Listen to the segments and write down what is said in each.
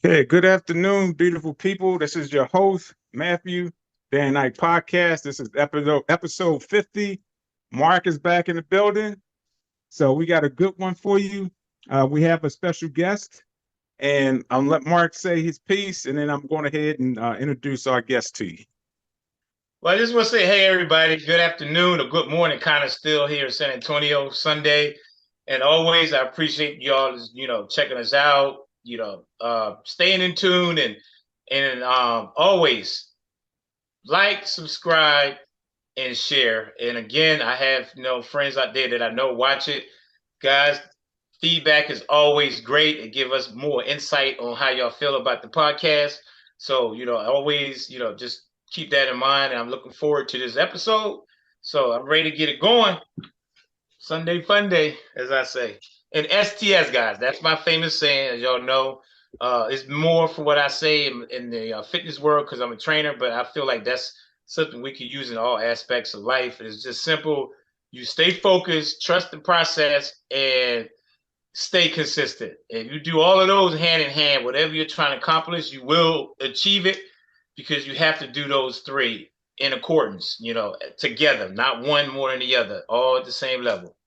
Hey, good afternoon, beautiful people. This is your host, Matthew, day&night podcast. This is episode 50. Mark is back in the building. So we got a good one for you. We have a special guest, and I'll let Mark say his piece, and then I'm going ahead and introduce our guest to you. Well, I just want to say, hey, everybody, good afternoon or good morning, kind of still here in San Antonio, Sunday. And always, I appreciate y'all, checking us out, staying in tune and always like, subscribe, and share. And again, I have, friends out there that I know watch it. Guys, feedback is always great and give us more insight on how y'all feel about the podcast. So, always, just keep that in mind. And I'm looking forward to this episode. So I'm ready to get it going. Sunday fun day, as I say. And STS, guys, that's my famous saying, as y'all know. It's more for what I say in the fitness world because I'm a trainer, but I feel like that's something we can use in all aspects of life. It's just simple. You stay focused, trust the process, and stay consistent. And you do all of those hand in hand, whatever you're trying to accomplish, you will achieve it because you have to do those three in accordance, together, not one more than the other, all at the same level.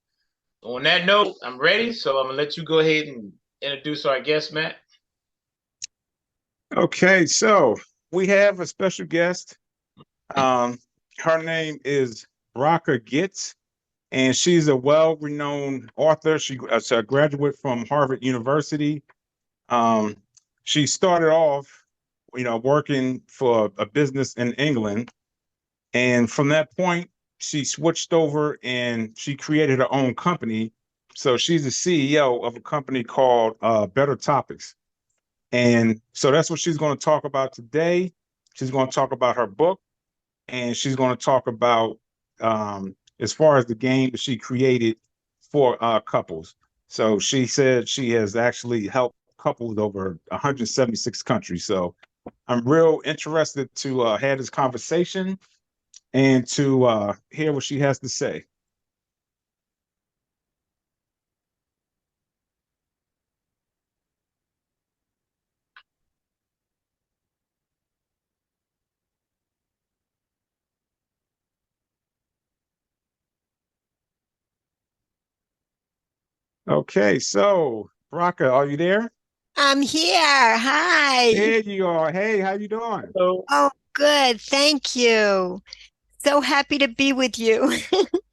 On that note, I'm ready. So I'm going to let you go ahead and introduce our guest, Matt. Okay, so we have a special guest. Her name is Bracka Goetz, and she's a well-renowned author. She's a graduate from Harvard University. She started off, working for a business in England, and from that point, she switched over and she created her own company. So she's the CEO of a company called Better Topics. And so that's what she's going to talk about today. She's going to talk about her book, and she's going to talk about as far as the game that she created for couples. So she said she has actually helped couples over 176 countries. So I'm real interested to have this conversation and to hear what she has to say. Okay, so Bracka, are you there? I'm here. Hi. There you are. Hey, how you doing? So, Oh, good. Thank you. So happy to be with you.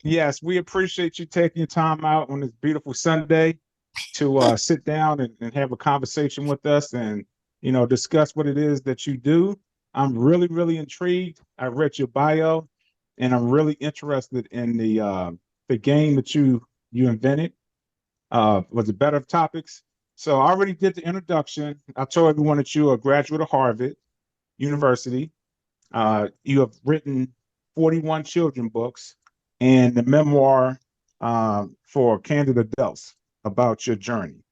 Yes, we appreciate you taking your time out on this beautiful Sunday to sit down and have a conversation with us and discuss what it is that you do. I'm really, really intrigued. I read your bio, and I'm really interested in the game that you invented. Was it Better Topics? So I already did the introduction. I told everyone that you're a graduate of Harvard University. You have written 41 children books and the memoir for candid adults about your journey.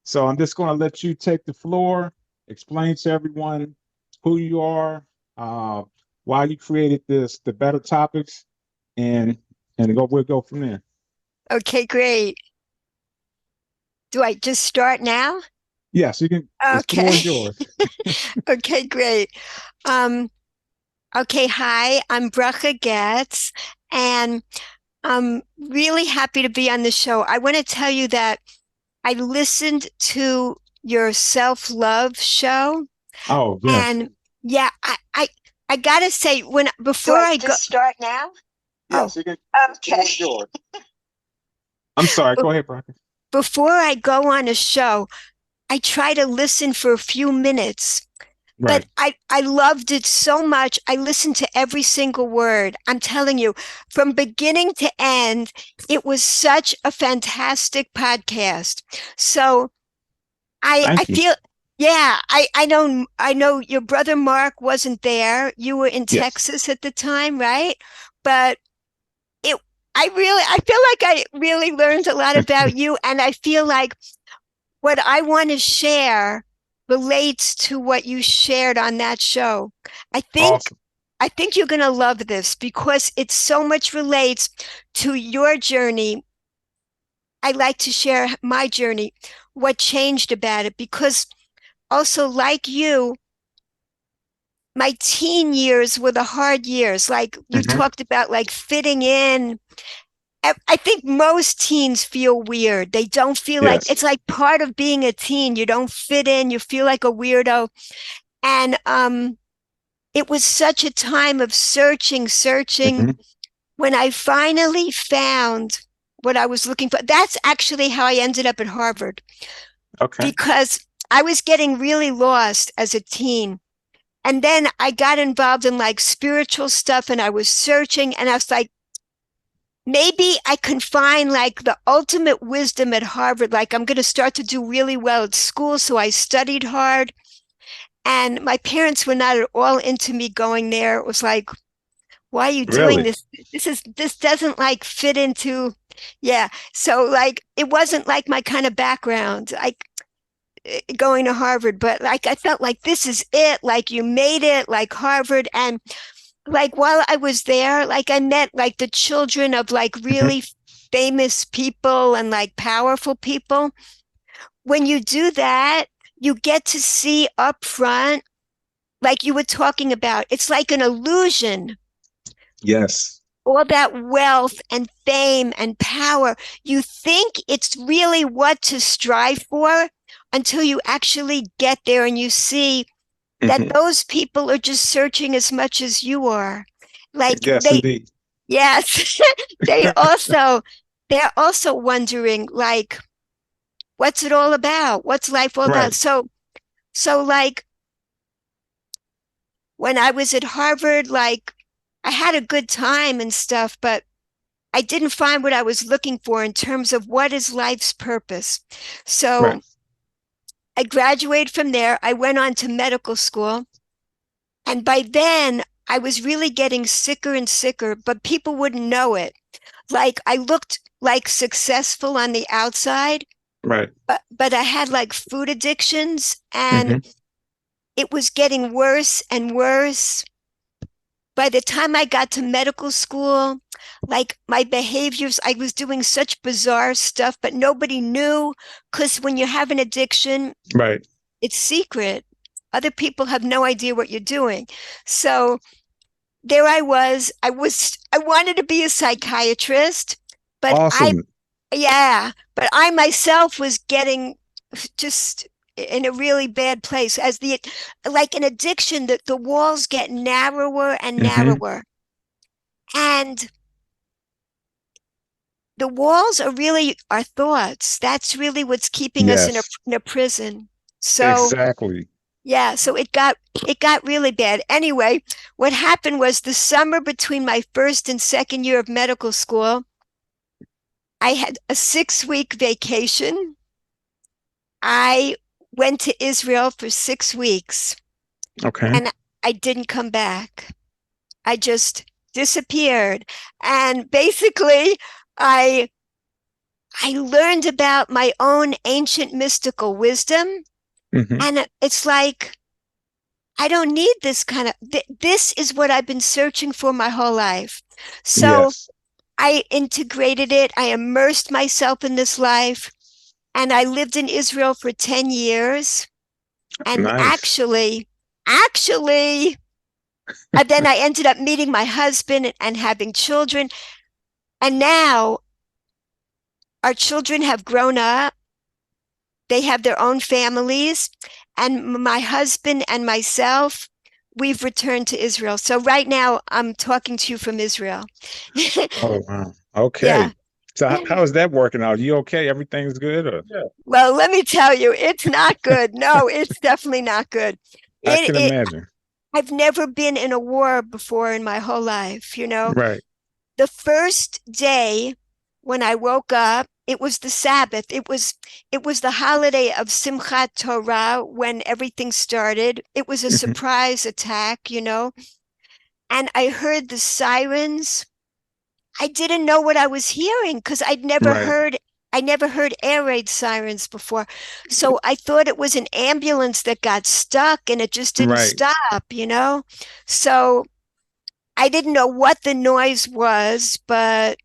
So I'm just going to let you take the floor, explain to everyone who you are, uh, why you created the Better Topics, and we'll go from there. Okay, great. Do I just start now? Yes, you can. The floor Okay. is yours. Okay, great. Um, okay, hi, I'm Bracka Goetz, and I'm really happy to be on the show. I want to tell you that I listened to your self-love show, Oh yes, and yeah, I gotta say, when before I go, start now? oh, yes, you can. The floor Okay. is yours. I'm sorry. Go ahead, Brian. before I go on a show, I try to listen for a few minutes. Right. But I loved it so much. I listened to every single word. I'm telling you, from beginning to end, it was such a fantastic podcast. So I Thank you. feel, yeah, I know your brother Mark wasn't there. You were in Yes. Texas at the time, right? But it I feel like I really learned a lot about you, and I feel like what I want to share relates to what you shared on that show. I think Awesome. I think you're going to love this because it so much relates to your journey. I like to share my journey, what changed about it, because also, like you, my teen years were the hard years. Like you Hmm. talked about, like fitting in. I think most teens feel weird. They don't feel like Yes. it's like part of being a teen. You don't fit in. You feel like a weirdo. And it was such a time of searching. Hmm. When I finally found what I was looking for, that's actually how I ended up at Harvard, Okay. because I was getting really lost as a teen. And then I got involved in like spiritual stuff and I was searching and I was like, maybe I can find like the ultimate wisdom at Harvard. Like I'm going to start to do really well at school. So I studied hard. And my parents were not at all into me going there. It was like, why are you doing Really? this? This doesn't like fit into, yeah. So like it wasn't like my kind of background, like going to Harvard, but like I felt like this is it, like you made it, like Harvard. And like while I was there, like I met like the children of like Hmm. really famous people and like powerful people. When you do that, you get to see up front, like you were talking about, it's like an illusion. Yes. All that wealth and fame and power, you think it's really what to strive for until you actually get there and you see that Hmm. those people are just searching as much as you are. Like Yes, indeed. yes, they they're also wondering, like, what's it all about? What's life all about? Right. So like when I was at Harvard, like I had a good time and stuff, but I didn't find what I was looking for in terms of what is life's purpose. Right. So I graduated from there. I went on to medical school. And by then, I was really getting sicker and sicker, but people wouldn't know it. Like I looked like successful on the outside, Right. but I had like food addictions and Hmm. it was getting worse and worse. By the time I got to medical school, like my behaviors, I was doing such bizarre stuff, but nobody knew because when you have an addiction, Right. it's secret. Other people have no idea what you're doing. So there I wanted to be a psychiatrist, but Awesome. but I myself was getting just in a really bad place as the like an addiction that the walls get narrower and Hmm. narrower. And the walls are really our thoughts. That's really what's keeping us Yes. in a prison. So Exactly. yeah, so it got really bad. Anyway, what happened was the summer between my first and second year of medical school, I had a 6 week vacation. I went to Israel for 6 weeks Okay. and I didn't come back. I just disappeared. And basically, I I learned about my own ancient mystical wisdom. Hmm. And it's like, I don't need this kind of, this is what I've been searching for my whole life. So Yes. I integrated it. I immersed myself in this life and I lived in Israel for 10 years. And Nice. actually, then I ended up meeting my husband and having children. And now our children have grown up. They have their own families. And my husband and myself, we've returned to Israel. So right now I'm talking to you from Israel. Oh, wow. Yeah. Okay. So how is that working out? You okay? Everything's good? Or? Yeah. Well, let me tell you, it's not good. No, it's definitely not good. I can It imagine. I've never been in a war before in my whole life, you know. Right. The first day when I woke up, it was the Sabbath. It was the holiday of Simchat Torah when everything started. It was a Hmm. surprise attack, you know. And I heard the sirens. I didn't know what I was hearing because Right. I never heard air raid sirens before. So I thought it was an ambulance that got stuck and it just didn't Right. stop, you know? So I didn't know what the noise was, but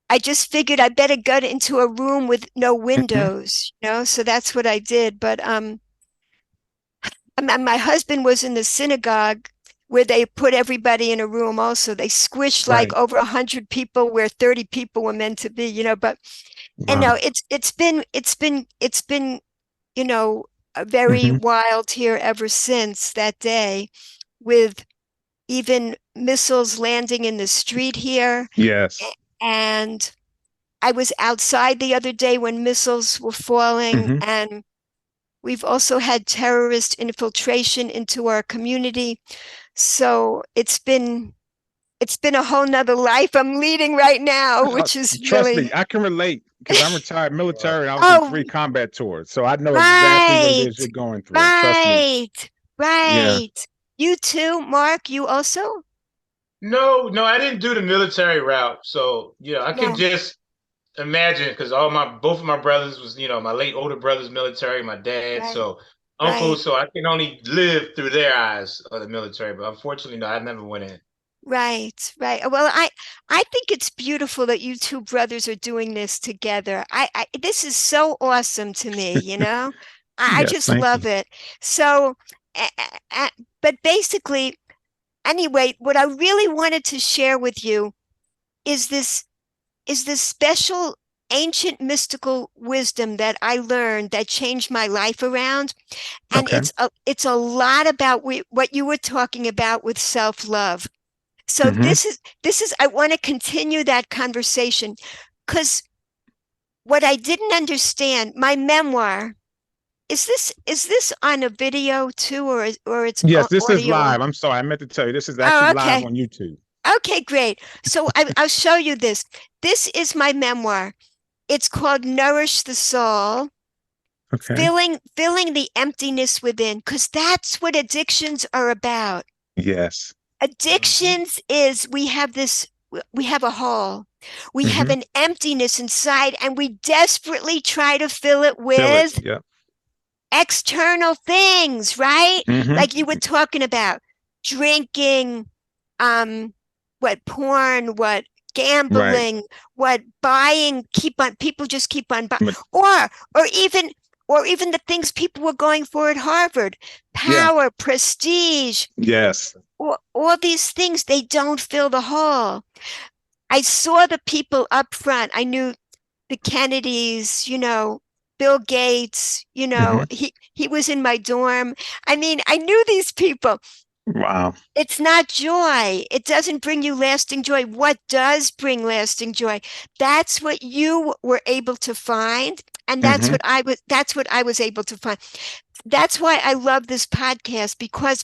I just figured I better get into a room with no Hmm. windows, you know? So that's what I did. But my husband was in the synagogue where they put everybody in a room also. They squished like Right. over 100 people where 30 people were meant to be, but and Wow. no, it's been, very Hmm. wild here ever since that day, with even missiles landing in the street here. Yes. And I was outside the other day when missiles were falling, Hmm. and we've also had terrorist infiltration into our community. So it's been a whole nother life I'm leading right now, which is Trust me, really, I can relate because I'm retired military and I was in oh, 3 combat tours. So I know exactly what it right, is you're going through. Trust me. right, Yeah. right. You too, Mark, you also? No, no, I didn't do the military route. So, I can No, just imagine because both of my brothers was, my late older brother's military, my dad, right, so right. uncles, so I can only live through their eyes of the military. But unfortunately, no, I never went in. Right, right. Well, I think it's beautiful that you two brothers are doing this together. This is so awesome to me. I Yes. just Thank love you. it. So, but basically, anyway, what I really wanted to share with you is this special ancient mystical wisdom that I learned that changed my life around. And Okay. it's a lot about what you were talking about with self-love. So Hmm. this is I want to continue that conversation, because what I didn't understand, my memoir, is this on a video too, or it's Yes, this is audio? live. I'm sorry. I meant to tell you, this is actually Oh, live okay. on YouTube. Okay, great. So I'll show you this. This is my memoir. It's called Nourish the Soul, Okay. filling the emptiness within, because that's what addictions are about. Yes. Mhm. Addictions is we have a hole. We have Hmm. an emptiness inside, and we desperately try to fill it Feel it. with Yep. external things, right? Hmm. Like you were talking about drinking, um, what porn, what Right. gambling, what buying, keep on people just keep on buying, But or or even or even the things people were going for at Harvard, yeah. power, prestige, Yes. all these things, they don't fill the hole. I saw the people up front. I knew the Kennedys, Bill Gates, Hmm. he was in my dorm. I mean, I knew these people. Wow. It's not joy. It doesn't bring you lasting joy. What does bring lasting joy? That's what you were able to find. And that's Hmm. what I was able to find. That's why I love this podcast, because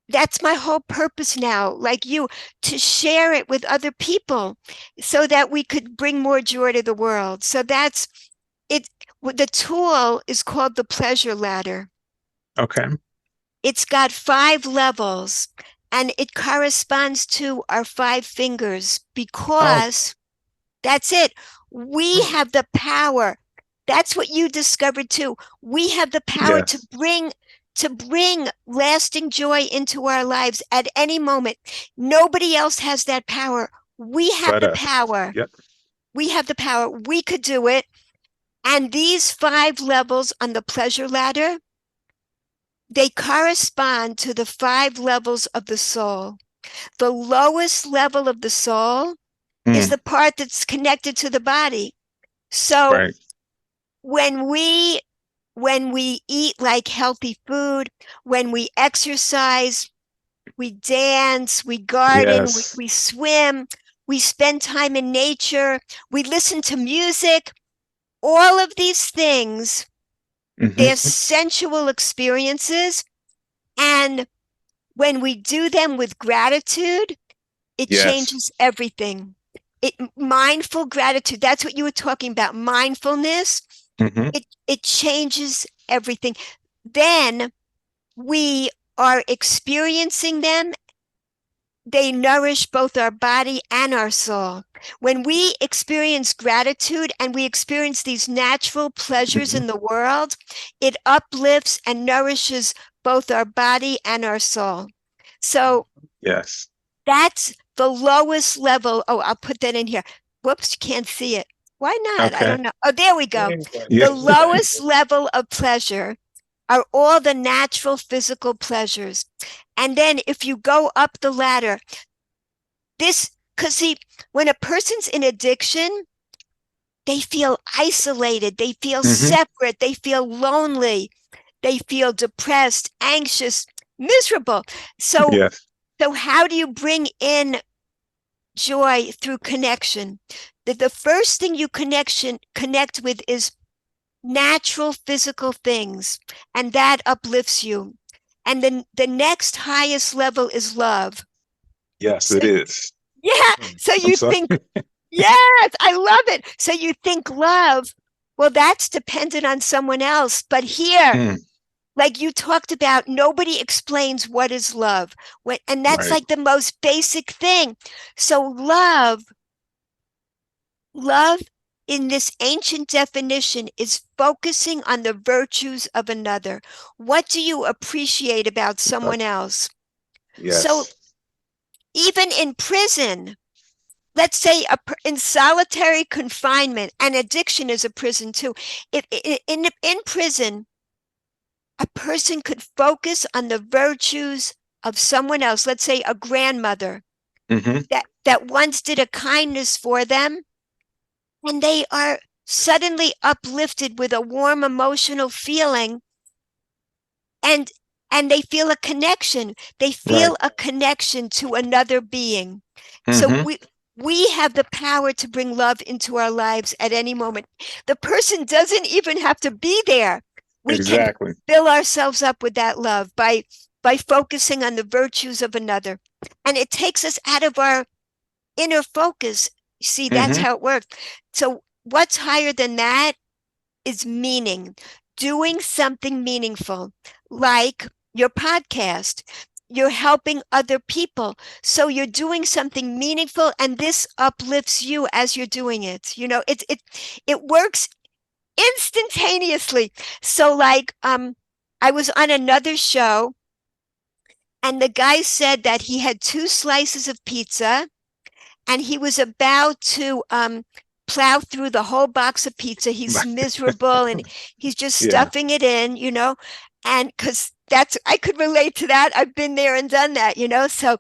that's my whole purpose now, like you, to share it with other people so that we could bring more joy to the world. So that's it. The tool is called the pleasure ladder. Okay. It's got 5 levels, and it corresponds to our 5 fingers, Oh, because that's it. We Mm. have the power. That's what you discovered too. We have the power to yes. bring lasting joy into our lives at any moment. Nobody else has that power. We have But the us. power. Yep. We have the power. We could do it. And these 5 levels on the pleasure ladder, they correspond to the 5 levels of the soul. The lowest level of the soul is Mm. the part that's connected to the body. So Right. when we eat like healthy food, when we exercise, we dance, we garden, we, Yes. we swim, we spend time in nature, we listen to music, all of these things, they're Hmm. sensual experiences. And when we do them with gratitude, it Yes. changes everything. Mindful gratitude, that's what you were talking about, mindfulness. Hmm. It changes everything. Then we are experiencing them. They nourish both our body and our soul. When we experience gratitude and we experience these natural pleasures Hmm. in the world, it uplifts and nourishes both our body and our soul. So Yes. that's the lowest level. Oh, I'll put that in here. Whoops, you can't see it. Why not? I Okay. don't know. Oh, there we go. Anyway, Yeah. The lowest level of pleasure are all the natural physical pleasures. And then if you go up the ladder, because see, when a person's in addiction, they feel isolated, they feel separate, they feel lonely, they feel depressed, anxious, miserable. So how do you bring in joy through connection? The first thing you connect with is natural physical things, and that uplifts you. And then the next highest level is love. Yes, it is. Yeah. So you think, yes, I love it. So you think love, well, that's dependent on someone else. But here, like you talked about, nobody explains what is love. And that's like the most basic thing. So love in this ancient definition is focusing on the virtues of another. What do you appreciate about someone else? Yes. So even in prison, let's say in solitary confinement, and addiction is a prison too. In prison, a person could focus on the virtues of someone else. Let's say a grandmother that once did a kindness for them, and they are suddenly uplifted with a warm emotional feeling, and they feel a connection. They feel a connection to another being. So we have the power to bring love into our lives at any moment. The person doesn't even have to be there. We can fill ourselves up with that love by focusing on the virtues of another. And it takes us out of our inner focus. See, that's how it works. So what's higher than that is meaning, doing something meaningful, like your podcast. You're helping other people. So you're doing something meaningful, and this uplifts you as you're doing it. You know, it works instantaneously. So like, I was on another show, and the guy said that he had 2 slices of pizza, and he was about to plow through the whole box of pizza. He's miserable, and he's just stuffing it in, you know, and because I could relate to that. I've been there and done that, you know. So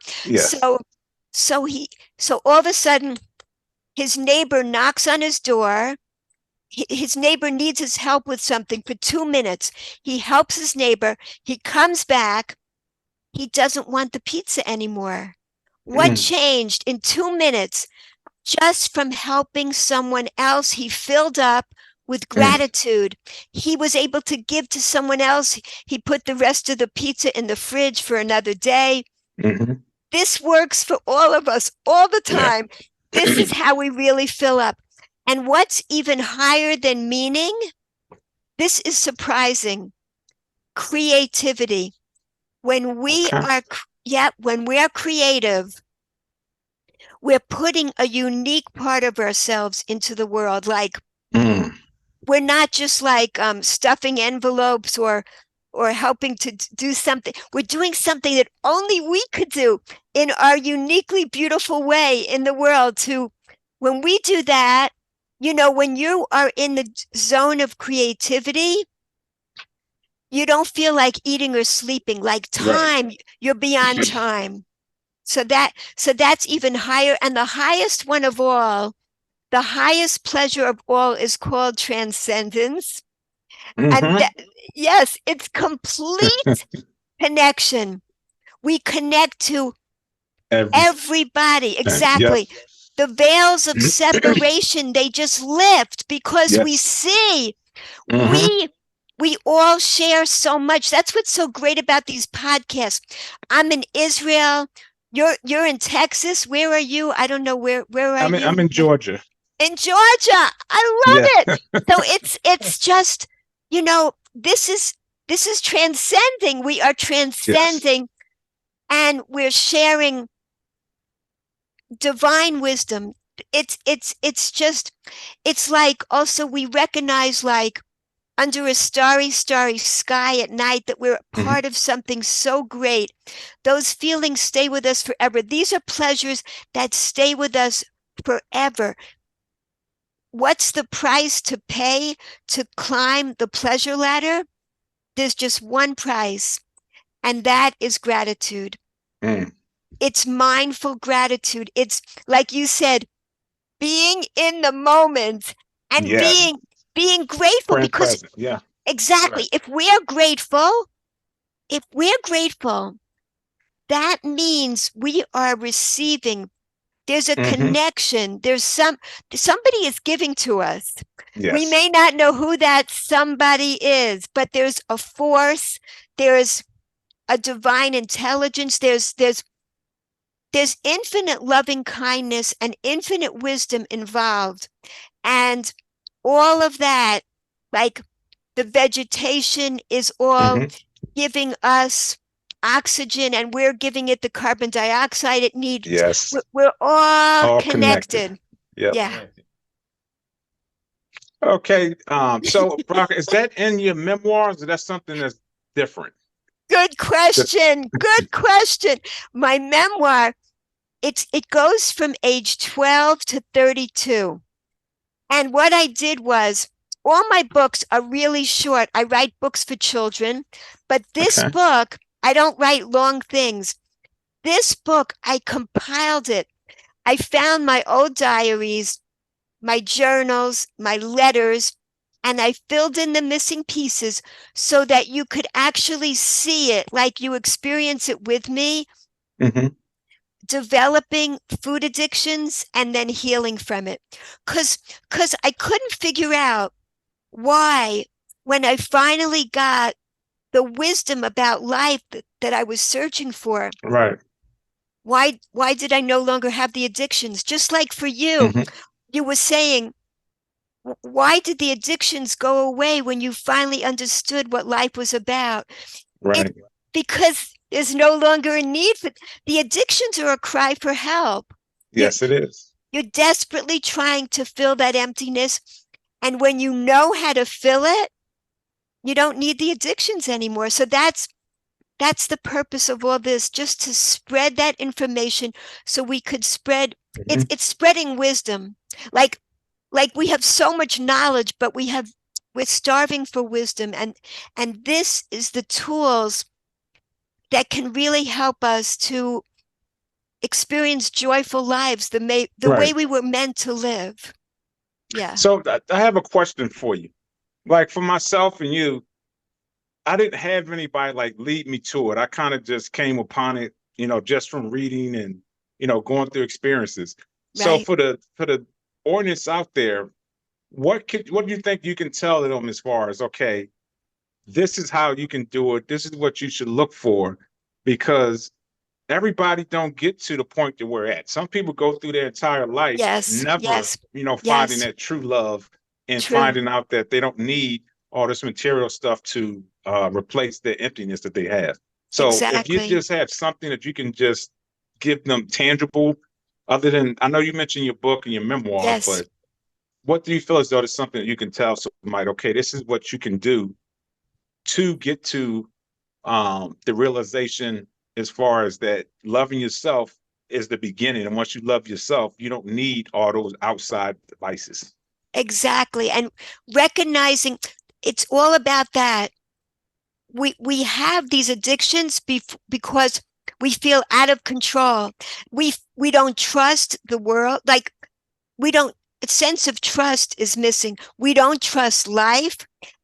all of a sudden, his neighbor knocks on his door. His neighbor needs his help with something for 2 minutes. He helps his neighbor. He comes back. He doesn't want the pizza anymore. What changed in 2 minutes? Just from helping someone else, he filled up with gratitude. He was able to give to someone else. He put the rest of the pizza in the fridge for another day. This works for all of us all the time. This is how we really fill up. And what's even higher than meaning? This is surprising. Creativity. When we are creative, we're putting a unique part of ourselves into the world. Like, we're not just like stuffing envelopes or helping to do something. We're doing something that only we could do in our uniquely beautiful way in the world. When we do that, you know, when you are in the zone of creativity, you don't feel like eating or sleeping. Like time, you're beyond time. So that's even higher. And the highest one of all, the highest pleasure of all, is called transcendence. And yes, it's complete connection. We connect to everybody. Exactly. The veils of separation, they just lift because we see we all share so much. That's what's so great about these podcasts. I'm in Israel. You're in Texas. Where are you? I don't know where are you? I'm in Georgia. In Georgia. I love it. So it's just, you know, this is transcending. We are transcending, and we're sharing divine wisdom. It's like also we recognize, like, under a starry sky at night, that we're part of something so great. Those feelings stay with us forever. These are pleasures that stay with us forever. What's the price to pay to climb the pleasure ladder? there's just one price, and that is gratitude. Mm. It's mindful gratitude. It's like you said, being in the moment and Yes. being grateful, Friend because present. Yeah. exactly, Right. if we're grateful, that means we are receiving. There's a Hmm. connection. Somebody is giving to us. We Yes. may not know who that somebody is, but there's a force, there's a divine intelligence, there's infinite loving kindness and infinite wisdom involved. And all of that, like the vegetation is all Hmm. giving us oxygen, and we're giving it the carbon dioxide it needs. Yes. We're all All connected. connected. Yep. Yeah. Connected. Okay. So Bracka, is that in your memoirs or that's something that's different? Good The- question. Good question. My memoir, it goes from age 12 to 32. And what I did was, all my books are really short. I write books for children, but this okay. book, I don't write long things. This book, I compiled it. I found my old diaries, my journals, my letters, and I filled in the missing pieces so that you could actually see it like you experience it with me, Hmm. developing food addictions and then healing from it. Cause I couldn't figure out why, when I finally got the wisdom about life that I was searching for, Right. why did I no longer have the addictions? Just like for you, Hmm. you were saying, why did the addictions go away when you finally understood what life was about? It Right. Because there's no longer a need for the addictions are a cry for help. You're, Yes, it is. you're desperately trying to fill that emptiness. And when you know how to fill it, you don't need the addictions anymore. So that's the purpose of all this, just to spread that information so we could spread. Hmm. It's spreading wisdom. Like we have so much knowledge, but we're starving for wisdom, and this is the tools that can really help us to experience joyful lives the way Right. we were meant to live. Yeah. So I have a question for you. Like for myself and you, I didn't have anybody like lead me to it. I kind of just came upon it, just from reading and, going through experiences. So Right. for the audience out there, what do you think you can tell them as far as, okay, this is how you can do it. This is what you should look for, because everybody don't get to the point that we're at. Some people go through their entire life Yes. never, Yes. finding Yes. that true love and True. finding out that they don't need all this material stuff to replace the emptiness that they have. So if you Exactly. just have something that you can just give them tangible, other than, I know you mentioned your book and your memoir, Yes. but what do you feel as though there's something that you can tell somebody, okay, this is what you can do to get to the realization as far as that loving yourself is the beginning. And once you love yourself, you don't need all those outside devices. Exactly. And recognizing it's all about that. We have these addictions because we feel out of control. We don't trust the world. Like we don't a sense of trust is missing. We don't trust life,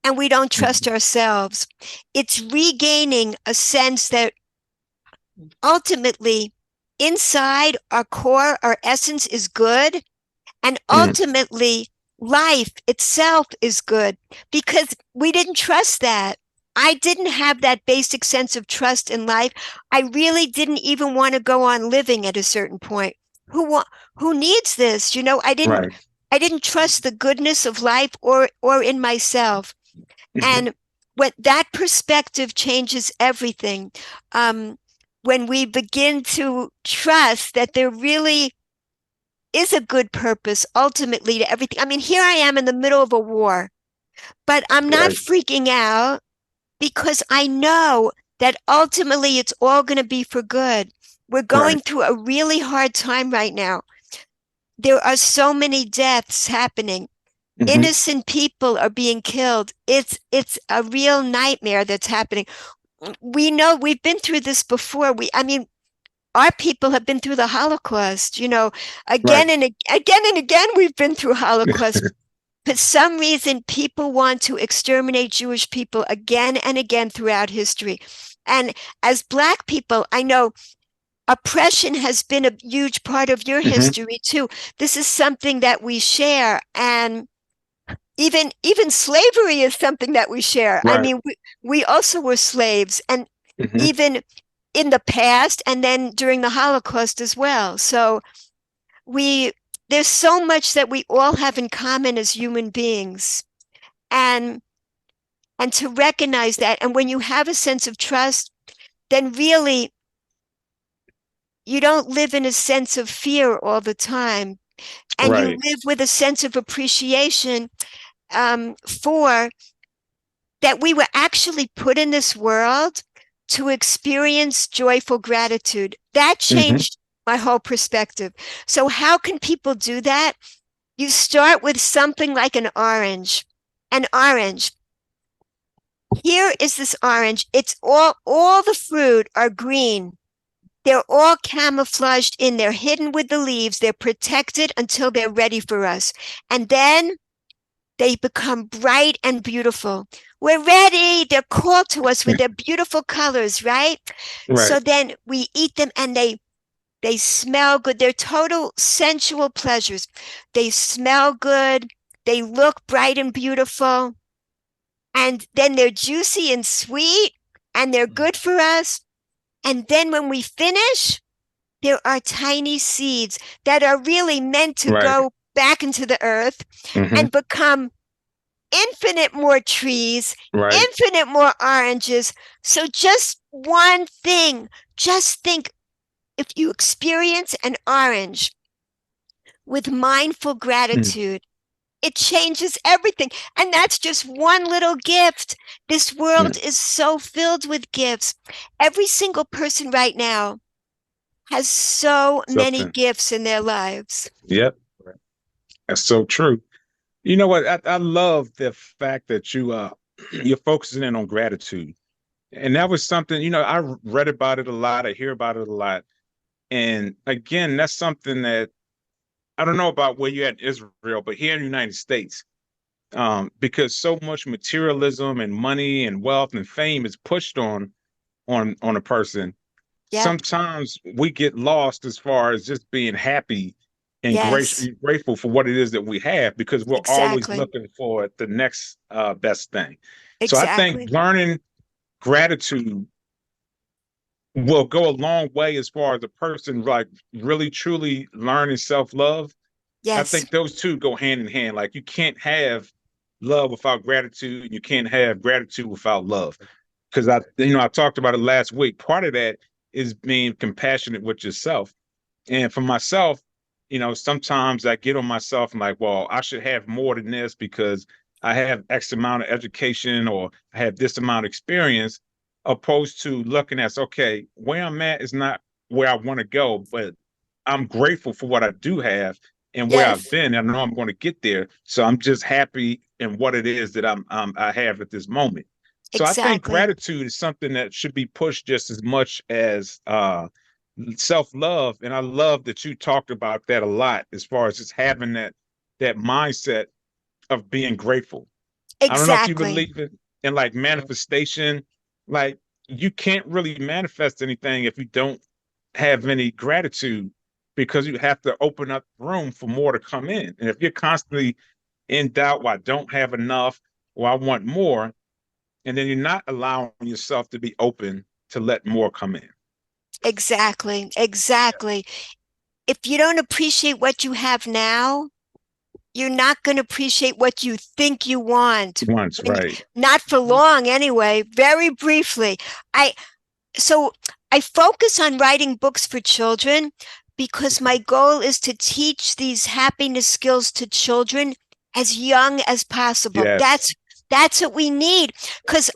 and we don't trust Mhm. ourselves. It's regaining a sense that ultimately inside our core, our essence is good, and Mm. ultimately life itself is good, because we didn't trust that. I didn't have that basic sense of trust in life. I really didn't even want to go on living at a certain point. Who needs this? Right. I didn't trust the goodness of life or in myself. Mhm. And when that perspective changes everything, um, when we begin to trust that there really is a good purpose ultimately to everything. I mean, here I am in the middle of a war, but I'm not Right. freaking out because I know that ultimately it's all going to be for good. We're going Right. through a really hard time right now. There are so many deaths happening. Innocent people are being killed. It's a real nightmare that's happening. We know we've been through this before. I mean, our people have been through the Holocaust, again Right. and again and again we've been through Holocaust. For some reason, people want to exterminate Jewish people again and again throughout history. And as Black people, I know oppression has been a huge part of your history too. This is something that we share, and even slavery is something that we share. I Right. mean, we also were slaves, and Hmm. even in the past, and then during the Holocaust as well. So we there's so much that we all have in common as human beings, and to recognize that, and when you have a sense of trust, then really you don't live in a sense of fear all the time, and you Right. live with a sense of appreciation, for that we were actually put in this world to experience joyful gratitude. That Hmm. changed my whole perspective. So how can people do that? You start with something like an orange. An orange. Here is this orange. It's all the fruit are green. They're all camouflaged in. They're hidden with the leaves. They're protected until they're ready for us. And then they become bright and beautiful. We're ready. They're called to us with their beautiful colors, right? Right. So then we eat them, and they smell good. They're total sensual pleasures. They smell good. They look bright and beautiful. And then they're juicy and sweet, and they're good for us. And then when we finish, there are tiny seeds that are really meant to Right. go back into the earth Hmm. and become infinite more trees, Right. infinite more oranges. So just one thing, just think, if you experience an orange with mindful Mm. gratitude, it changes everything. And that's just one little gift. This world Mm. is so filled with gifts. Every single person right now has so many Something. gifts in their lives. Yep. That's so true. You know what? I love the fact that you're focusing in on gratitude. And that was something, I read about it a lot, I hear about it a lot. And again, that's something that I don't know about where you're at in Israel, but here in the United States, because so much materialism and money and wealth and fame is pushed on a person, Yep. sometimes we get lost as far as just being happy and Yes. grateful for what it is that we have, because we're always Exactly. looking for the next best thing. So I think Exactly. learning gratitude will go a long way as far as a person like really truly learning self-love. I Yes. think those two go hand in hand. Like you can't have love without gratitude, and you can't have gratitude without love. Because I talked about it last week. Part of that is being compassionate with yourself. And for myself, sometimes I get on myself and like, well, I should have more than this because I have X amount of education or I have this amount of experience, opposed to looking at, okay, where I'm at is not where I want to go, but I'm grateful for what I do have and where I've Yes. been. I know I'm going to get there. So I'm just happy in what it is that I have at this moment. So I think Exactly. gratitude is something that should be pushed just as much as self-love. And I love that you talked about that a lot as far as just having that mindset of being grateful. I don't know if you Exactly. believe in like manifestation. Like you can't really manifest anything if you don't have any gratitude, because you have to open up room for more to come in. And if you're constantly in doubt, well, I don't have enough, or I want more, and then you're not allowing yourself to be open to let more come in. Exactly. Exactly. If you don't appreciate what you have now, you're not going to appreciate what you think you want. Once, right. Not for long anyway, very briefly. I so I focus on writing books for children because my goal is to teach these happiness skills to children as young as possible. Yes. That's what we need, because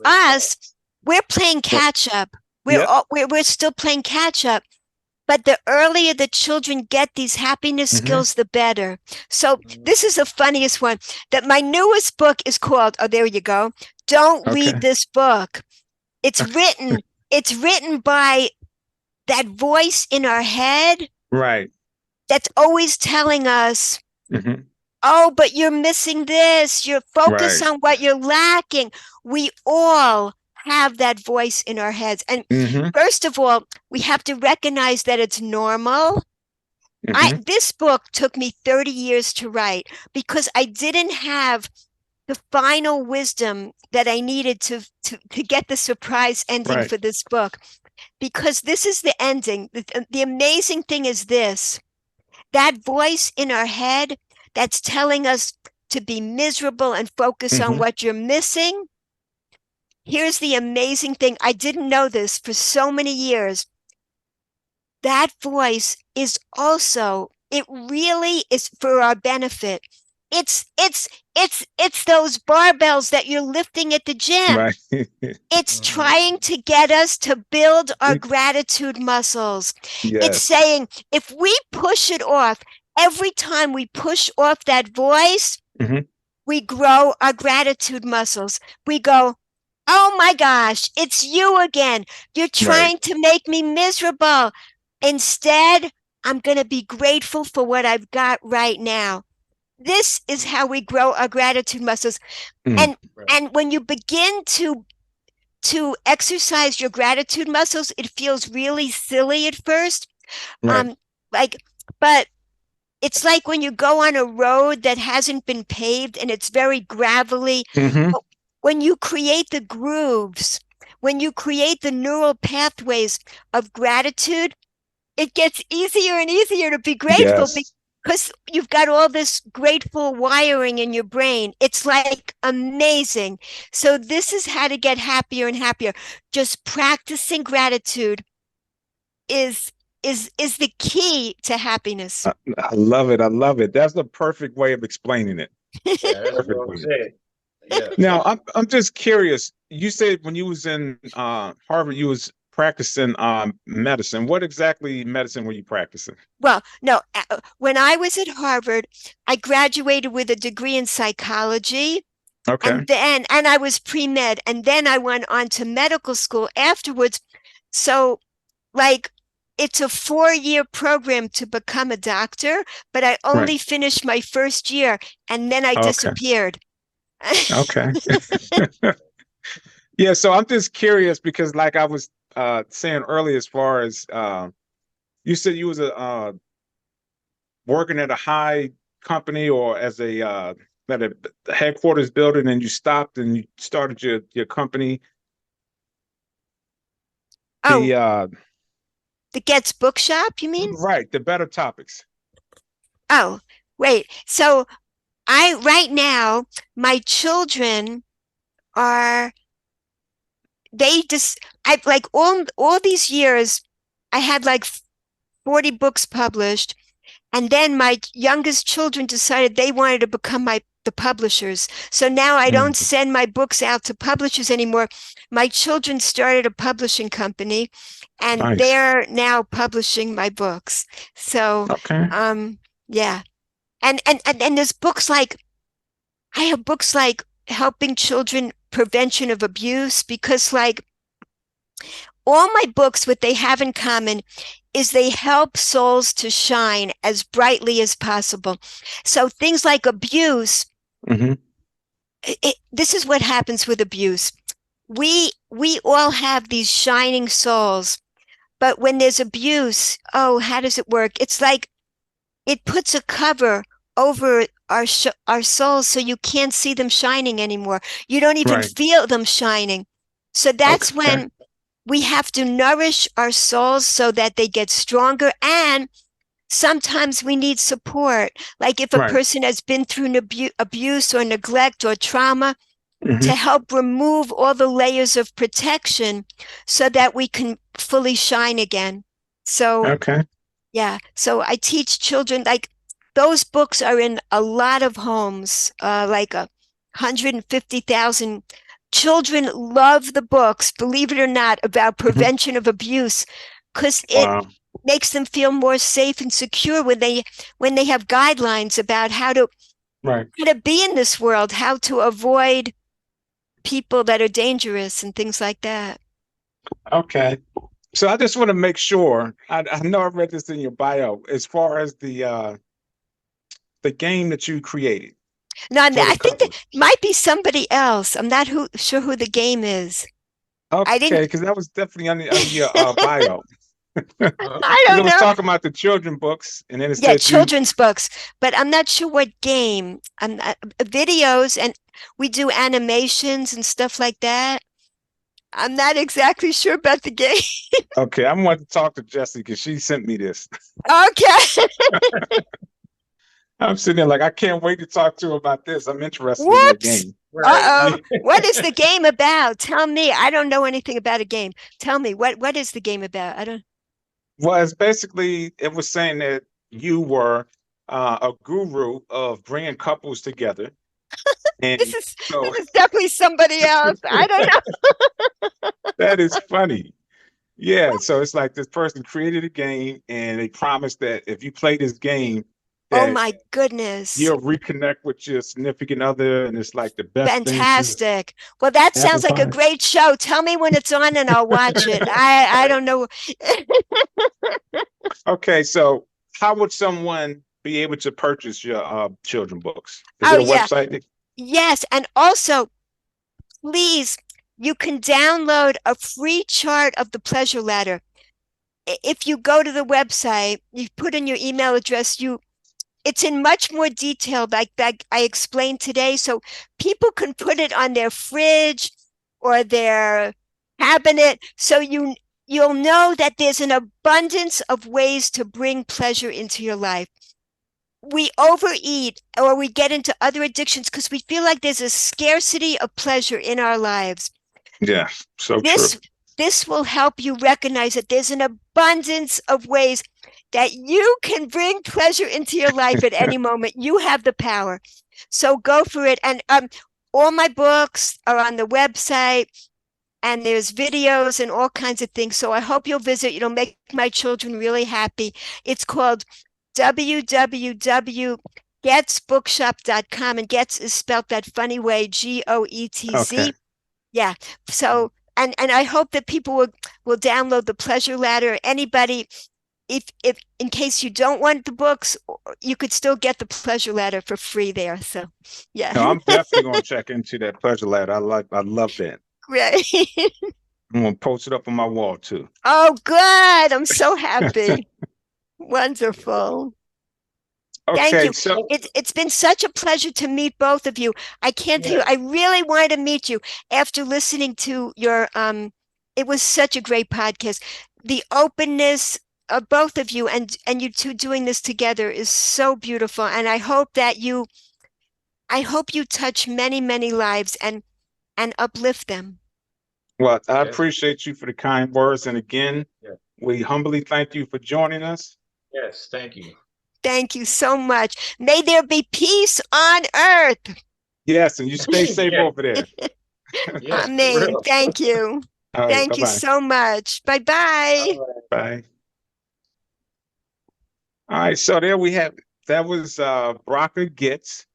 we're playing Well, catch up. yep. We're still playing catch up. but the earlier the children get these happiness skills, the better. So this is the funniest one. That my newest book is called, oh, there you go. Don't read this book. It's written by that voice in our head. Right. That's always telling us, oh, but you're missing this. You're focused on what you're lacking. We all have that voice in our heads. And first of all, we have to recognize that it's normal. This book took me 30 years to write because I didn't have the final wisdom that I needed to get the surprise ending for this book. Because this is the ending. The amazing thing is this. That voice in our head that's telling us to be miserable and focus on what you're missing. Here's the amazing thing. I didn't know this for so many years. That voice is also, it really is for our benefit. It's those barbells that you're lifting at the gym. Right. It's trying to get us to build our gratitude muscles. Yes. It's saying if we push it off, every time we push off that voice, we grow our gratitude muscles. We go, oh my gosh, it's you again. You're trying to make me miserable. Instead, I'm going to be grateful for what I've got right now. This is how we grow our gratitude muscles. And when you begin to exercise your gratitude muscles, it feels really silly at first. But it's like when you go on a road that hasn't been paved and it's very gravelly. When you create the grooves, when you create the neural pathways of gratitude, it gets easier and easier to be grateful because you've got all this grateful wiring in your brain. It's like amazing. So this is how to get happier and happier. Just practicing gratitude is the key to happiness. I love it. I love it. That's the perfect way of explaining it. Now, I'm just curious. You said when you was in Harvard, you was practicing medicine. What exactly medicine were you practicing? Well, no, when I was at Harvard, I graduated with a degree in psychology. And I was pre-med, and then I went on to medical school afterwards. So like it's a 4-year program to become a doctor, but I only finished my first year and then I disappeared. Yeah, so I'm just curious because like I was saying earlier, as far as you said you was working at a high company or as a at a headquarters building, and you stopped and you started your company. The Goetz bookshop, you mean? Right, the Better Topics. Oh, wait. So right now, my children are, I like all these years, I had like 40 books published. And then my youngest children decided they wanted to become the publishers. So now I don't send my books out to publishers anymore. My children started a publishing company and they're now publishing my books. So, yeah. And there's books like, I have books like helping children prevention of abuse, because like all my books, what they have in common is they help souls to shine as brightly as possible. So things like abuse, this is what happens with abuse. We all have these shining souls, but when there's abuse, oh, how does it work? It's like it puts a cover over our souls so you can't see them shining anymore. You don't even feel them shining. So that's when we have to nourish our souls so that they get stronger. And sometimes we need support. Like if a person has been through an abuse or neglect or trauma, to help remove all the layers of protection so that we can fully shine again. So, yeah. So I teach children, like those books are in a lot of homes, like 150,000 children love the books, believe it or not, about prevention of abuse, because makes them feel more safe and secure when they have guidelines about how to Right. be in this world, how to avoid people that are dangerous and things like that. Okay. So I just want to make sure. I know I read this in your bio as far as the game that you created No, for the I think that couples. might be somebody else. I'm not sure who the game is. I Okay, didn't. because that was definitely under your bio. I Because it don't was know. talking about the children books, and then it Yeah, said you. children's books, but I'm not sure what game. I'm not, videos, and we do animations and stuff like that. I'm not exactly sure about the game. Okay, I wanted to talk to Jessie because she sent me this. Okay. I'm sitting there like I can't wait to talk to her about this. I'm interested in that Whoops. game. Right. Uh-oh. Yeah. What is the game about? Tell me. I don't know anything about a game. Tell me, what is the game about? I don't. Well, it's basically it was saying that you were a guru of bringing couples together, This and is so this is definitely somebody else. I don't know. that is funny. Yeah, so it's like this person created a game, and they promised that if you play this game, Oh that my goodness. you'll reconnect with your significant other, and it's like the best thing since Fantastic. Well, that apple sounds like a pie. great show. Tell me when it's on and I'll watch it. I don't know. Okay, so how would someone be able to purchase your children books? Is Oh it a yeah. website? Yes, and also please, you can download a free chart of the pleasure ladder. If you go to the website, you put in your email address, it's in much more detail like that I explained today. So people can put it on their fridge or their cabinet. So you'll know that there's an abundance of ways to bring pleasure into your life. We overeat or we get into other addictions because we feel like there's a scarcity of pleasure in our lives. Yeah, so true. This will help you recognize that there's an abundance of ways that you can bring pleasure into your life at any moment. You have the power. So go for it. And all my books are on the website, and there's videos and all kinds of things. So I hope you'll visit. It'll make my children really happy. It's called www.goetzbookshop.com, and Goetz is spelled that funny way, Okay. Goetz. Yeah. So and I hope that people will download the pleasure ladder. Anybody, if in case you don't want the books, you could still get the pleasure ladder for free there. So No, yeah. I'm definitely gonna check into that pleasure ladder. I love that. Great. I'm gonna post it up on my wall too. Oh, good. I'm so happy. Wonderful. Thank Okay, you. so It's been such a pleasure to meet both of you. I can't tell you, Yeah. I really wanted to meet you after listening to your it was such a great podcast. The openness of both of you and you two doing this together is so beautiful. And I hope you touch many, many lives and uplift them. well, I Yes. appreciate you for the kind words, and again, Yeah. we humbly thank you for joining us. Yes. Thank you. Thank you so much. May there be peace on earth. Yes, and you stay safe Yeah. over there. Yes. For Amen. real. Thank you. All right, Thank you bye-bye. so much. Bye-bye. All right. Bye. All right, so there we have it. That was Bracka Goetz.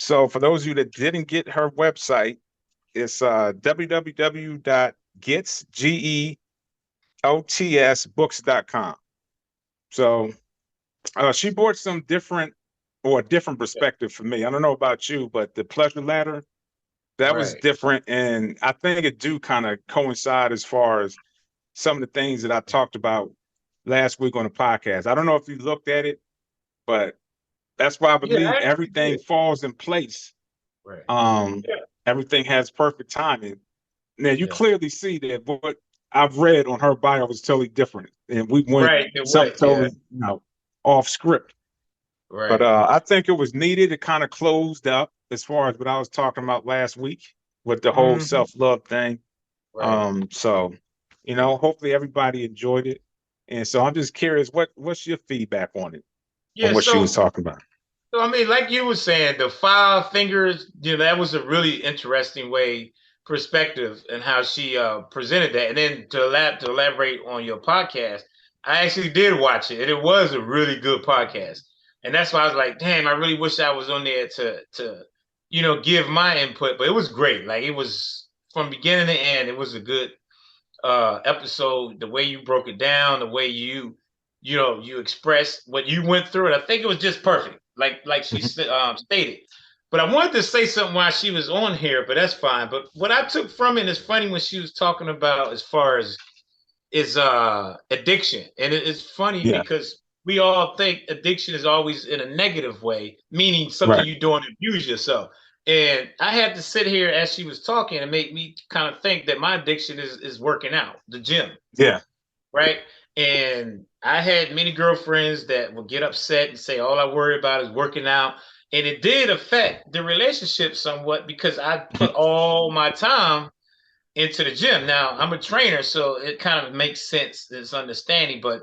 So for those of you that didn't get her website, it's www.goetz.books.com. So she brought some different or a different Yeah. perspective for me. I don't know about you, but the pleasure ladder, that was Right. different. And I think it do kind of coincide as far as some of the things that I talked about last week on the podcast. I don't know if you looked at it, but that's why I Yeah. believe I actually everything did. falls in place. Right. Um, Yeah. everything has perfect timing. Now you Yeah. clearly see that what I've read on her bio was totally different, and we went Right. It something was. Yeah. totally, off script. But Right. I think it was needed. It kind of closed up as far as what I was talking about last week with the whole Mhm. self-love thing. Right. So hopefully everybody enjoyed it. And so I'm just curious, what's your feedback on it, on Yeah. what she was So, talking about? I mean, like you were saying, the five fingers, that was a really interesting perspective and how she presented that. And then to elaborate on your podcast, I actually did watch it, and it was a really good podcast. And that's why I was like, damn, I really wish I was on there to give my input. But it was great. Like, it was from beginning to end, it was a good episode. The way you broke it down, the way you expressed what you went through it. I think it was just perfect. Like she stated. But I wanted to say something while she was on here, but that's fine. But what I took from it is funny when she was talking about as far as is addiction. And it's funny Yeah. because we all think addiction is always in a negative way, meaning something Right. you doing to abuse yourself. And I had to sit here as she was talking and make me kind of think that my addiction is working out, the gym, Yeah. right? And I had many girlfriends that would get upset and say, all I worry about is working out. And it did affect the relationship somewhat because I put all my time into the gym. Now, I'm a trainer, so it kind of makes sense, it's understanding, but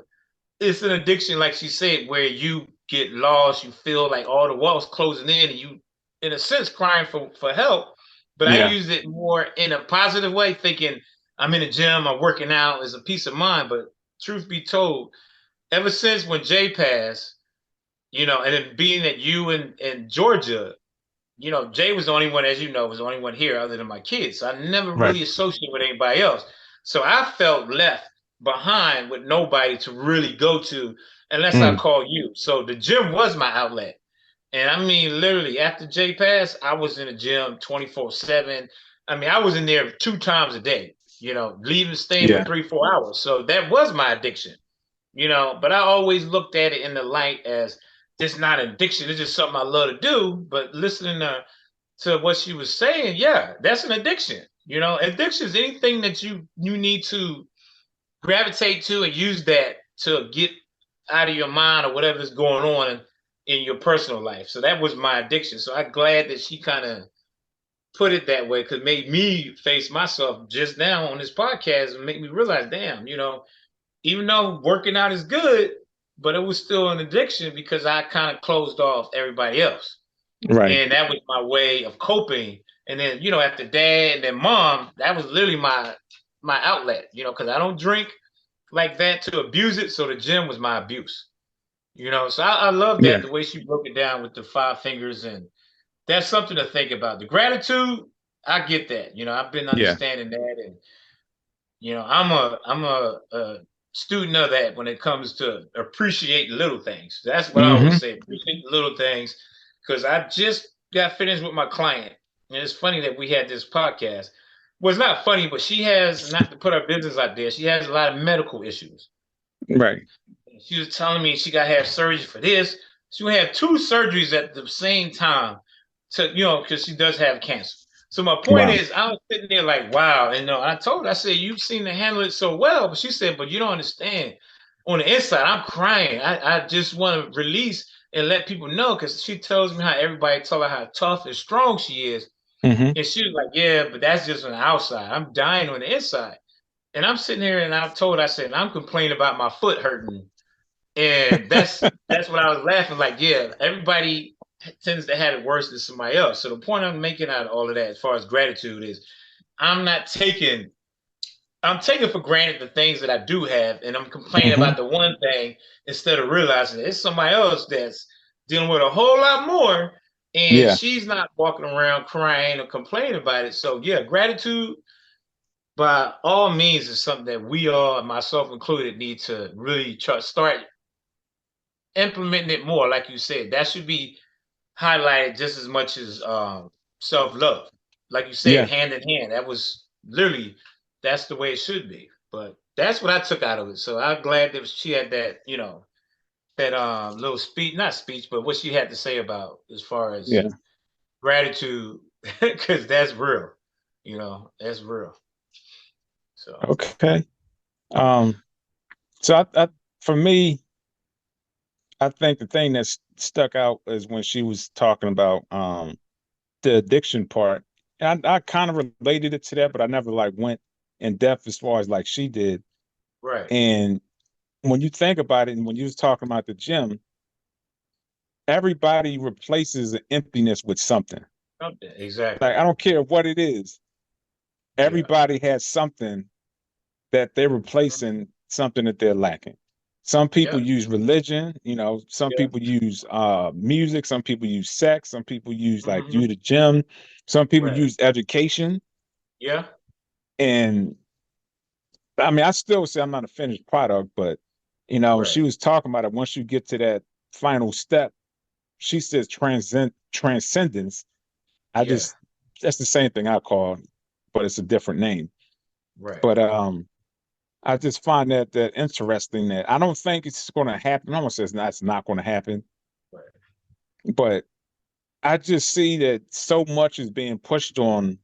it's an addiction, like she said, where you get lost, you feel like all the walls closing in, and you, in a sense, crying for help. But I Yeah. use it more in a positive way, thinking I'm in the gym, I'm working out, it's a peace of mind. But truth be told, ever since when Jay passed, and then being that you in Georgia, Jay was the only one, as you know, was the only one here other than my kids. So I never Right. really associated with anybody else. So I felt left behind with nobody to really go to unless I call you. So the gym was my outlet. And I mean, literally, after Jay passed, I was in the gym 24/7. I mean, I was in there 2 times a day, leaving, staying for Yeah. 3, 4 hours. So that was my addiction, but I always looked at it in the light as it's not an addiction. It's just something I love to do. But listening to what she was saying, yeah, that's an addiction. Addiction is anything that you need to gravitate to and use that to get out of your mind or whatever's going on in your personal life. So that was my addiction. So I'm glad that she kind of put it that way, because it made me face myself just now on this podcast and make me realize, damn, even though working out is good, but it was still an addiction because I kind of closed off everybody else. Right. And that was my way of coping. And then, after dad and then mom, that was literally my outlet, because I don't drink like that to abuse it. So the gym was my abuse, So I love Yeah. that, the way she broke it down with the 5 fingers. And that's something to think about. The gratitude, I get that. I've been Yeah. understanding that. And I'm a student of that when it comes to appreciate little things. That's what I always say. Appreciate the little things, because I just got finished with my client, and it's funny that we had this podcast. Well, it's not funny, but she has, not to put her business out there, she has a lot of medical issues. Right. She was telling me she got to have surgery for this. She would have 2 surgeries at the same time because she does have cancer. So my point Wow. is, I was sitting there like, wow. And I told her, I said, you seem to handle it so well. But she said, but you don't understand. On the inside, I'm crying. I just want to release and let people know, because she tells me how everybody tell her how tough and strong she is. Mm-hmm. And she was like, yeah, but that's just on the outside. I'm dying on the inside. And I'm sitting here and I said, I'm complaining about my foot hurting. And that's what I was laughing, like, yeah, everybody tends to have it worse than somebody else. So the point I'm making out of all of that, as far as gratitude, is I'm taking for granted the things that I do have, and I'm complaining about the one thing instead of realizing it's somebody else that's dealing with a whole lot more, and Yeah. she's not walking around crying or complaining about it. So yeah, gratitude by all means is something that we all, myself included, need to really start implementing it more. Like you said, that should be highlighted just as much as self-love. Like you said, Yeah. hand in hand. That was literally, that's the way it should be. But that's what I took out of it. So I'm glad that she had that, that little speech, not speech, but what she had to say about as far as Yeah. gratitude, because that's real. That's real. So Okay. So I for me, I think the thing that stuck out is when she was talking about the addiction part. And I kind of related it to that, but I never like went in depth as far as like she did. right. And when you think about it, and when you was talking about the gym, everybody replaces an emptiness with something. Okay, exactly. Like I don't care what it is. Yeah. Everybody has something that they're replacing something that they're lacking. Some people Yeah. use religion, some Yeah. people use music, some people use sex, some people use like Hmm. do the gym, some people Right. use education. Yeah. And I mean, I still say I'm not a finished product, but Right. she was talking about it. Once you get to that final step, she says transcendence. I Yeah. just That's the same thing I call, but it's a different name. Right. But I just find that interesting that I don't think it's going to happen. No one says it's not going to happen, Right. but I just see that so much is being pushed on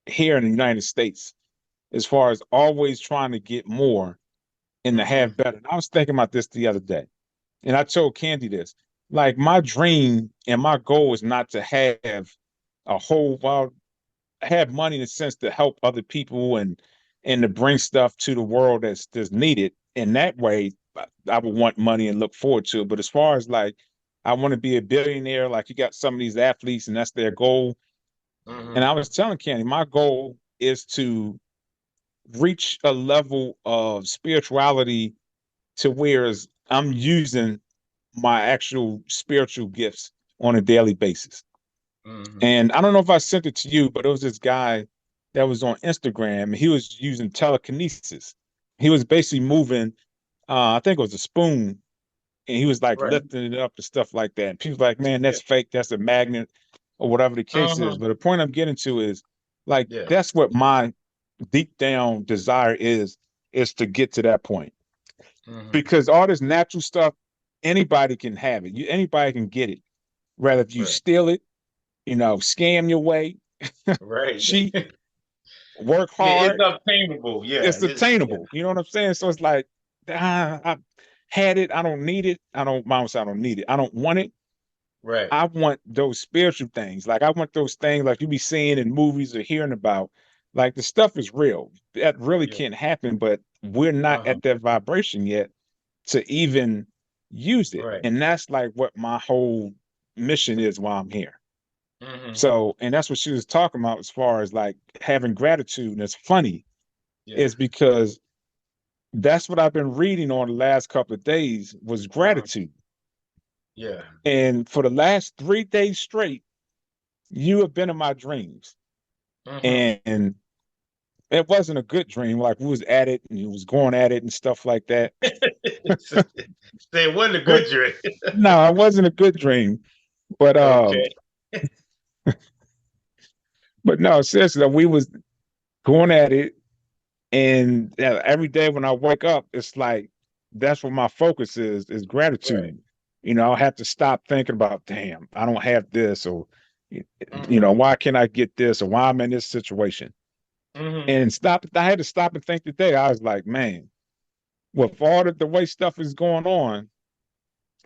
here in the United States as far as always trying to get more and to Hmm. have better. And I was thinking about this the other day, and I told Candy this. Like my dream and my goal is not to have a whole well, have money in the sense to help other people and to bring stuff to the world that's needed. In that way, I would want money and look forward to it. But as far as like I want to be a billionaire, like you got some of these athletes and that's their goal. And Hmm. I was telling Candy, my goal is to reach a level of spirituality to where I'm using my actual spiritual gifts on a daily basis. Hmm. And I don't know if I sent it to you, but it was this guy that was on Instagram and he was using telekinesis. He was basically moving, I think it was a spoon, and he was like Right. lifting it up and stuff like that. And people like, man, Yeah. that's fake. That's a magnet or whatever the case is. Uh-huh. But the point I'm getting to is like, Yeah. that's what my deep down desire is to get to that point. Hmm. Because all this natural stuff, anybody can have it. Anybody can get it. Rather if you Right. steal it, scam your way, Right. cheat, work Yeah, it's hard, obtainable. Yeah. it's attainable. You know what I'm saying? So it's like, I had it. I don't need it. Mom said I don't need it. I don't want it. Right. I want those spiritual things. Like I want those things like you be seeing in movies or hearing about. Like the stuff is real. That really Yeah. can't happen, but we're not Uh-huh. at that vibration yet to even use it. Right. And that's like what my whole mission is while I'm here. Hmm. So, and that's what she was talking about as far as like having gratitude. And it's funny, Yeah. is because that's what I've been reading on the last couple of days was Uh-huh. gratitude. Yeah. And for the last 3 days straight, you have been in my dreams. Hmm. And it wasn't a good dream. Like we was at it and it was going at it and stuff like that. Say it wasn't a But good dream. no, it wasn't a good dream. But Okay. but no, seriously, we was going at it. And every day when I wake up, it's like that's what my focus is Right. gratitude. I have to stop thinking about, damn, I don't have this, or Hmm. why can't I get this, or why I'm in this situation. Hmm. And stop. I had to stop and think today. I was like, man, with all the way stuff is going on,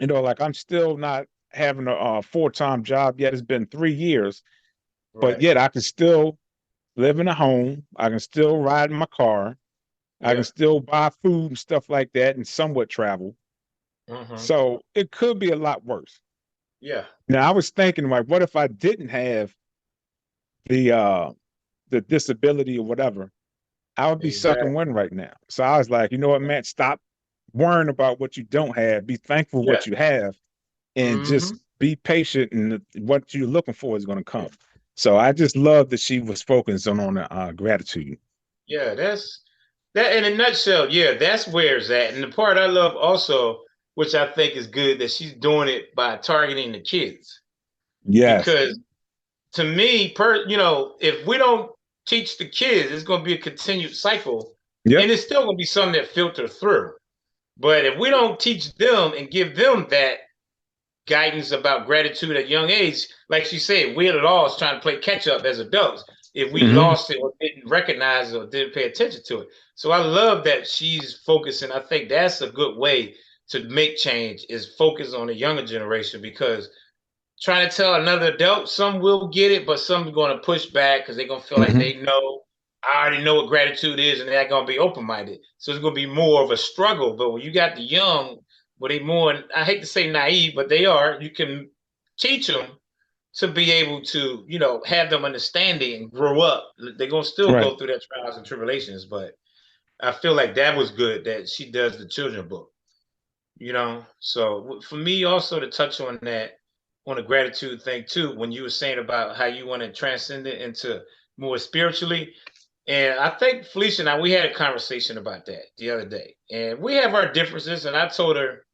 like I'm still not having a full-time job yet. It's been 3 years, but Right. yet I can still live in a home. I can still ride in my car. I can Yeah. still buy food and stuff like that and somewhat travel. Hmm. So it could be a lot worse. Yeah. Now I was thinking like, what if I didn't have the uh the disability or whatever? I would be sucking Exactly. wind right now. So I was like, you know what, man, stop worrying about what you don't have. Be thankful for Yeah. what you have and just Hmm. be patient and what you're looking for is gonna Yeah. come. So I just love that she was focused on the gratitude. Yeah. That's that in a nutshell. Yeah, that's where it's at. And the part I love also, which I think is good, that she's doing it by targeting the kids. Yes. Because to me, if we don't teach the kids, it's going to be a continued cycle, Yep. and it's still going to be something that filter through. But if we don't teach them and give them that guidance about gratitude at a young age, like she said, we at all is trying to play catch up as adults if we Hmm. lost it or didn't recognize it or didn't pay attention to it. So I love that she's focusing. I think that's a good way to make change is focus on the younger generation because trying to tell another adult, some will get it, but some are going to push back because they're going to feel like Hmm. they know. I already know what gratitude is, and they're going to be open minded. So it's going to be more of a struggle. But when you got the young, where they more, I hate to say naive, but they are, you can teach them to be able to, have them understanding and grow up. They're going to still Right. go through their trials and tribulations. But I feel like that was good that she does the children book. So for me also to touch on that, on the gratitude thing too, when you were saying about how you want to transcend it into more spiritually. And I think Felicia and I, we had a conversation about that the other day. And we have our differences. And I told her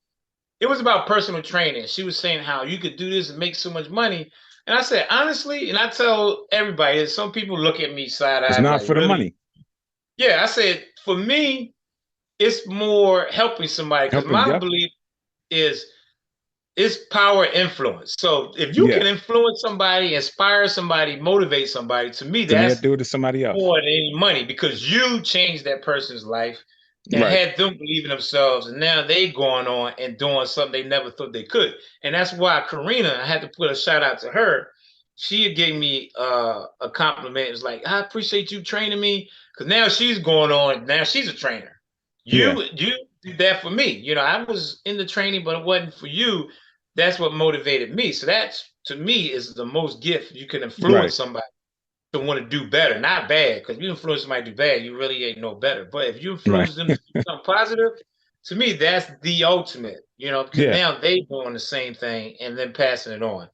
it was about personal training. She was saying how you could do this and make so much money. And I said, honestly, and I tell everybody, and some people look at me side It's eyed, not like, for the really? money. Yeah, I said, for me, it's more helping somebody because Helping, my yep. belief is it's power influence. So if you Yeah. can influence somebody, inspire somebody, motivate somebody, to me, Then they'll that's do it to somebody else. more than any money because you changed that person's life and Right. had them believe in themselves. And now they going on and doing something they never thought they could. And that's why Karina, I had to put a shout out to her. She gave me a compliment. It's like, I appreciate you training me because now she's going on. Now she's a trainer. Yeah. You did that for me. I was in the training, but it wasn't for you. That's what motivated me. So that's, to me, is the most gift. You can Right. influence somebody to want to do better, not bad. Because you influence somebody to do bad, you really ain't no better. But if you Right. influence them to do something positive, to me, that's the ultimate. Because Yeah. now they doing the same thing and then passing it on.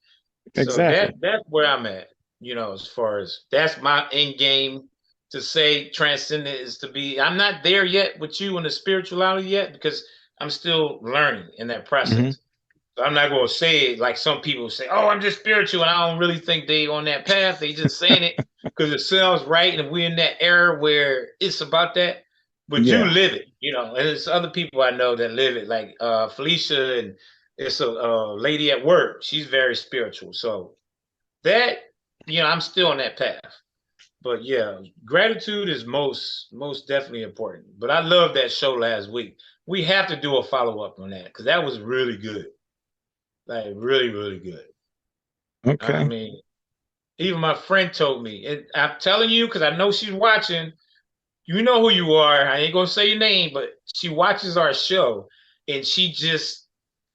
So Exactly. that's where I'm at. As far as that's my end game to say transcendent is to be. I'm not there yet with you in the spirituality yet because I'm still learning in that Hmm. process. So I'm not going to say it like some people say, oh, I'm just spiritual. And I don't really think they on that path. They just saying it because it sounds right. And we're in that era where it's about that. But you Yeah. live it, and there's other people I know that live it, like Felicia, and it's a lady at work. She's very spiritual. So that, I'm still on that path. But yeah, gratitude is most definitely important. But I love that show last week. We have to do a follow up on that because that was really good. Like really, really good. I Okay. mean, even my friend told me, and I'm telling you because I know she's watching. You know who you are. I ain't gonna say your name, but she watches our show, and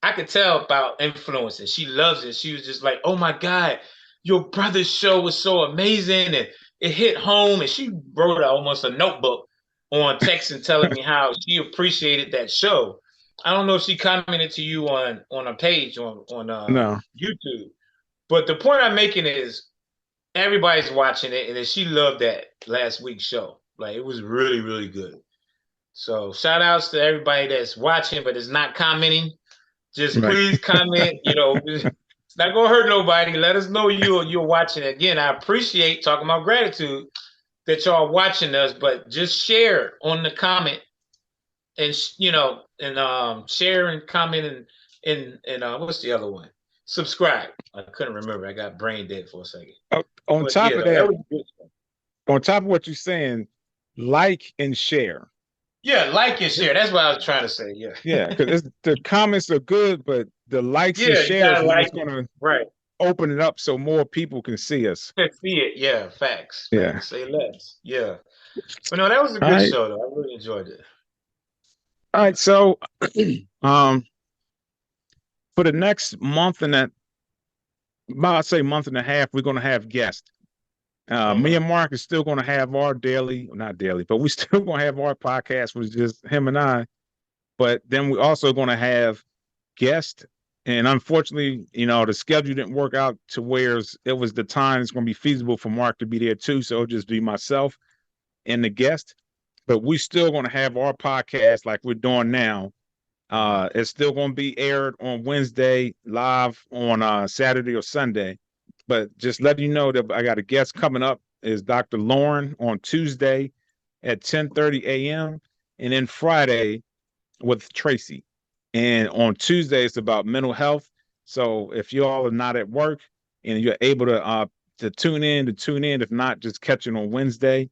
I could tell about influence, and she loves it. She was just like, "Oh my God, your brother's show was so amazing, and it hit home." And she wrote almost a notebook on text and telling me how she appreciated that show. I don't know if she commented to you on a page on No. YouTube, but the point I'm making is everybody's watching it, and then she loved that last week's show. Like it was really, really good. So shout outs to everybody that's watching but is not commenting. Just Right. please comment. It's not gonna hurt nobody. Let us know you're watching. Again, I appreciate talking about gratitude that y'all watching us, but just share on the comment and share and comment and what's the other one? Subscribe. I couldn't remember. I got brain dead for a second. On But top yeah, of though, that that, was good. on top of what you're saying, like and share. Yeah, like and share. That's what I was trying to say. Yeah. Yeah, because the comments are good, but the likes and Yeah, you shares gotta is what's like going it. to Right. open it up so more people can see us. See it. Yeah, facts. Yeah. Facts. Say less. Yeah. But no, that was a All good right. show though. I really enjoyed it. All right. So, um, for the next month and about I'd say month and a half, we're going to have guests. Me Okay. and Mark is still going to have our daily, not daily, but we still going to have our podcast, which is just him and I. But then we're also going to have guests. And unfortunately, the schedule didn't work out to where it was the time it's going to be feasible for Mark to be there too. So it'll just be myself and the guest. But we still going to have our podcast like we're doing now. It's still going to be aired on Wednesday, live on Saturday or Sunday. But just letting you know that I got a guest coming up is Dr. Lauren on Tuesday at 10:30 a.m. and then Friday with Tracy. And on Tuesday, it's about mental health. So if you all are not at work and you're able to tune in, If not, just catch it on Wednesday.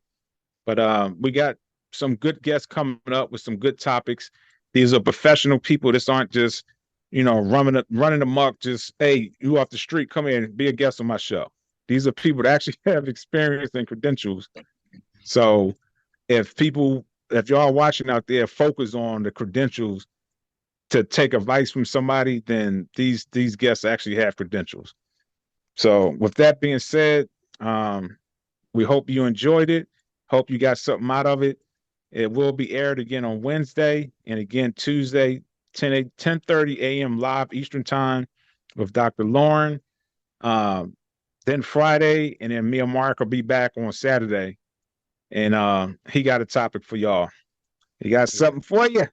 But we got some good guests coming up with some good topics. These are professional people. This aren't just, running amok. Just, hey, you off the street, come here and be a guest on my show. These are people that actually have experience and credentials. So if y'all watching out there, focus on the credentials to take advice from somebody, then these guests actually have credentials. So with that being said, we hope you enjoyed it. Hope you got something out of it. It will be aired again on Wednesday and again Tuesday, 10:30 a.m. live Eastern time with Dr. Lauren. Then Friday, and then me and Mark will be back on Saturday. And he got a topic for y'all. He got something for you.